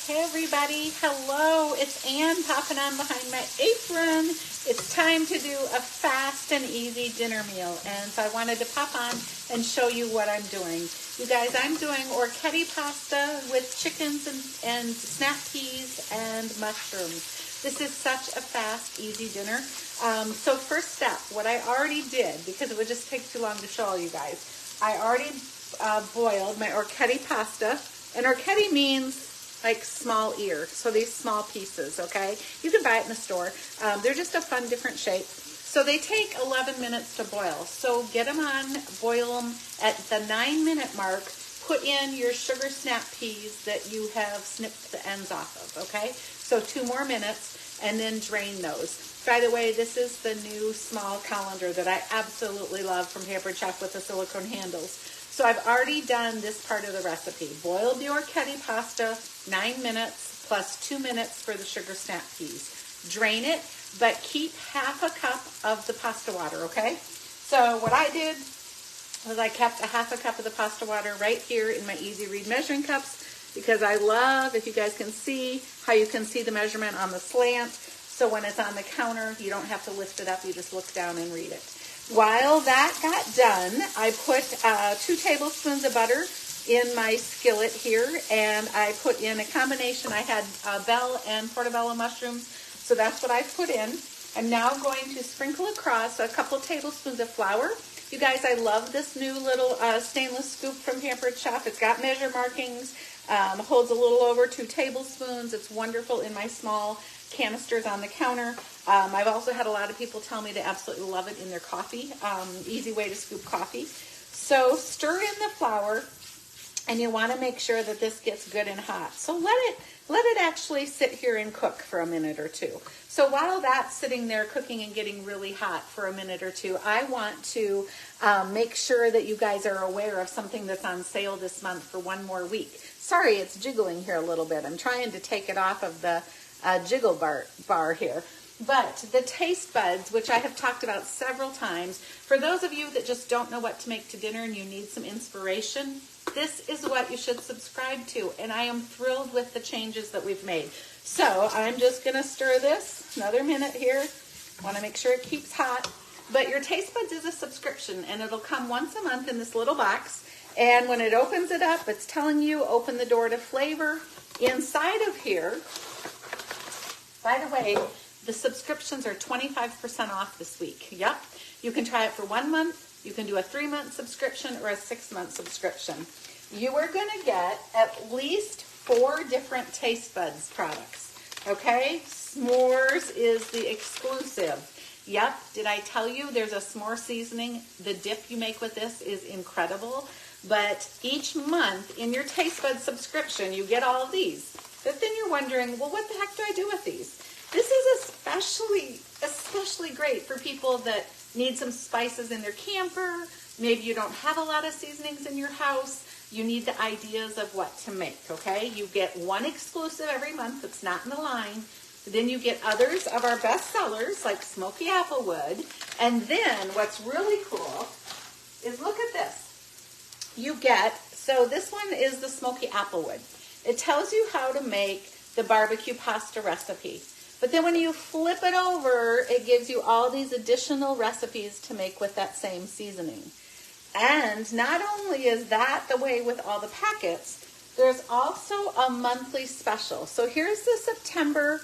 Hey everybody, hello, it's Anne popping on behind my apron. It's time to do a fast and easy dinner meal, and so I wanted to pop on and show you what I'm doing. You guys, I'm doing orecchiette pasta with chickens and snap peas and mushrooms. This is such a fast, easy dinner. So first step, what I already did, because it would just take too long to show all you guys, I already boiled my orecchiette pasta, and orecchiette means like small ear, so these small pieces, okay? You can buy it in the store. They're just a fun, different shape. So they take 11 minutes to boil. So get them on, boil them at the 9-minute mark. Put in your sugar snap peas that you have snipped the ends off of, okay? So 2 more minutes, and then drain those. By the way, this is the new small colander that I absolutely love from Pampered Chef with the silicone handles. So I've already done this part of the recipe. Boiled the orecchiette pasta, 9 minutes plus 2 minutes for the sugar snap peas. Drain it, but keep half a cup of the pasta water, okay? So what I did was I kept a half a cup of the pasta water right here in my Easy Read measuring cups, because I love, if you guys can see, how you can see the measurement on the slant. So when it's on the counter, you don't have to lift it up, you just look down and read it. While that got done, I put 2 tablespoons of butter in my skillet here, and I put in a combination. I had bell and portobello mushrooms, so that's what I put in. I'm now going to sprinkle across a couple tablespoons of flour. You guys, I love this new little stainless scoop from Pampered Chef. It's got measure markings, holds a little over 2 tablespoons. It's wonderful in my small canisters on the counter. I've also had a lot of people tell me they absolutely love it in their coffee. Easy way to scoop coffee. So stir in the flour, and you want to make sure that this gets good and hot. So let it actually sit here and cook for a minute or two. So while that's sitting there cooking and getting really hot for a minute or two, I want to make sure that you guys are aware of something that's on sale this month for 1 more week. Sorry, it's jiggling here a little bit. I'm trying to take it off of the jiggle bar here. But the taste buds, which I have talked about several times, for those of you that just don't know what to make to dinner and you need some inspiration, this is what you should subscribe to. And I am thrilled with the changes that we've made. So I'm just going to stir this another minute here. Want to make sure it keeps hot. But your taste buds is a subscription, and it'll come once a month in this little box. And when it opens it up, it's telling you open the door to flavor. Inside of here, by the way, the subscriptions are 25% off this week. Yep. You can try it for 1 month. You can do a 3-month subscription or a 6-month subscription. You are going to get at least 4 different taste buds products. Okay? S'mores is the exclusive. Yep. Did I tell you there's a s'more seasoning? The dip you make with this is incredible. But each month in your taste bud subscription, you get all of these. But then you're wondering, well, what the heck do I do with these? This is especially great for people that need some spices in their camper. Maybe you don't have a lot of seasonings in your house. You need the ideas of what to make, okay? You get 1 exclusive every month that's not in the line. Then you get others of our best sellers like Smoky Applewood. And then what's really cool is look at this. You get, so this one is the Smoky Applewood. It tells you how to make the barbecue pasta recipe. But then when you flip it over, it gives you all these additional recipes to make with that same seasoning. And not only is that the way with all the packets, there's also a monthly special. So here's the September,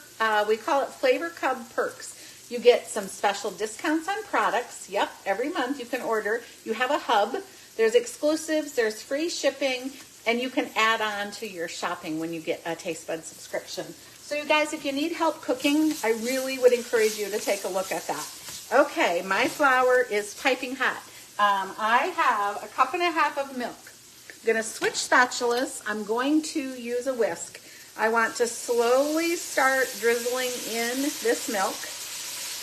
we call it Flavor Cub Perks. You get some special discounts on products. Yep, every month you can order. You have a hub. There's exclusives, there's free shipping, and you can add on to your shopping when you get a Taste Bud subscription. So you guys, if you need help cooking, I really would encourage you to take a look at that. Okay, my flour is piping hot. I have a 1.5 cups of milk. I'm going to switch spatulas. I'm going to use a whisk. I want to slowly start drizzling in this milk.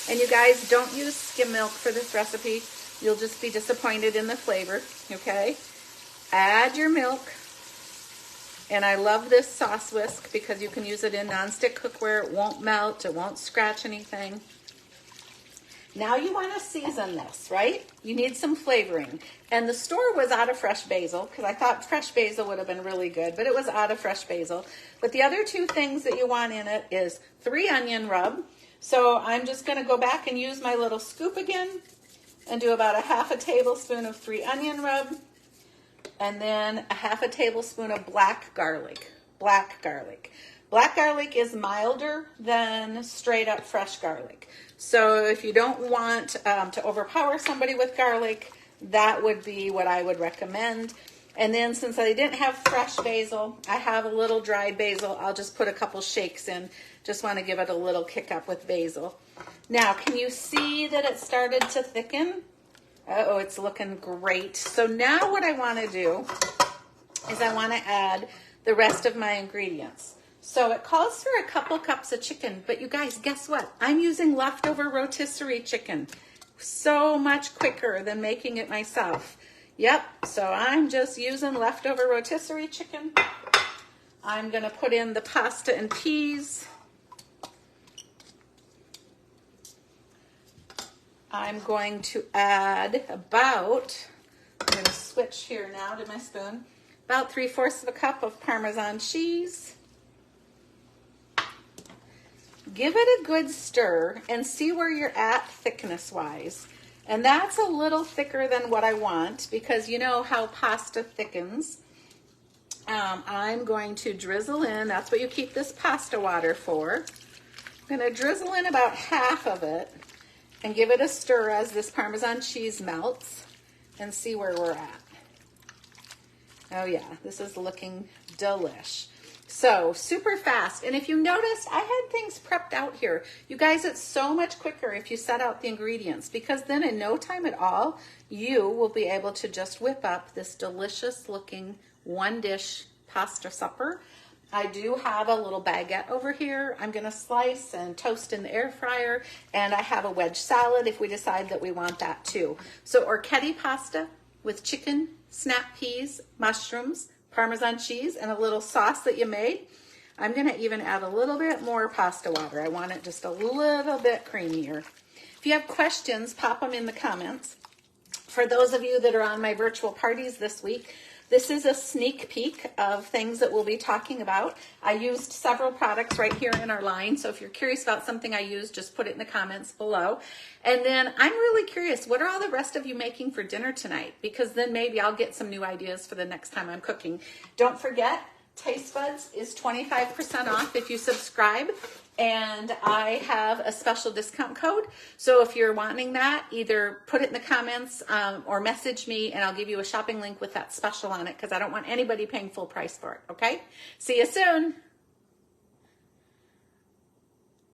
And you guys, don't use skim milk for this recipe. You'll just be disappointed in the flavor, okay? Add your milk. And I love this sauce whisk because you can use it in nonstick cookware. It won't melt. It won't scratch anything. Now you want to season this, right? You need some flavoring. And the store was out of fresh basil because I thought fresh basil would have been really good, but it was out of fresh basil. But the other two things that you want in it is 3 onion rub. So I'm just going to go back and use my little scoop again and do about a 1/2 tablespoon of 3 onion rub. And then a 1/2 tablespoon of black garlic. Black garlic. Black garlic is milder than straight up fresh garlic. So if you don't want to overpower somebody with garlic, that would be what I would recommend. And then since I didn't have fresh basil, I have a little dried basil. I'll just put a couple shakes in. Just want to give it a little kick up with basil. Now, can you see that it started to thicken? Uh-oh, it's looking great. So now what I want to do is I want to add the rest of my ingredients. So it calls for a couple cups of chicken, but you guys, guess what? I'm using leftover rotisserie chicken. So much quicker than making it myself. Yep, so I'm just using leftover rotisserie chicken. I'm going to put in the pasta and peas. I'm going to add about, I'm going to switch here now to my spoon, about 3/4 of a cup of Parmesan cheese. Give it a good stir and see where you're at thickness-wise. And that's a little thicker than what I want because you know how pasta thickens. I'm going to drizzle in, that's what you keep this pasta water for. I'm going to drizzle in about 1/2 of it and give it a stir as this Parmesan cheese melts and see where we're at. Oh yeah, this is looking delish. So super fast. And if you noticed, I had things prepped out here. You guys, it's so much quicker if you set out the ingredients because then in no time at all, you will be able to just whip up this delicious looking 1-dish pasta supper. I do have a little baguette over here. I'm gonna slice and toast in the air fryer, and I have a wedge salad if we decide that we want that too. So orecchiette pasta with chicken, snap peas, mushrooms, Parmesan cheese, and a little sauce that you made. I'm gonna even add a little bit more pasta water. I want it just a little bit creamier. If you have questions, pop them in the comments. For those of you that are on my virtual parties this week, this is a sneak peek of things that we'll be talking about. I used several products right here in our line, so if you're curious about something I used, just put it in the comments below. And then I'm really curious, what are all the rest of you making for dinner tonight? Because then maybe I'll get some new ideas for the next time I'm cooking. Don't forget, Taste Buds is 25% off if you subscribe, and I have a special discount code. So if you're wanting that, either put it in the comments or message me and I'll give you a shopping link with that special on it because I don't want anybody paying full price for it, okay? See you soon.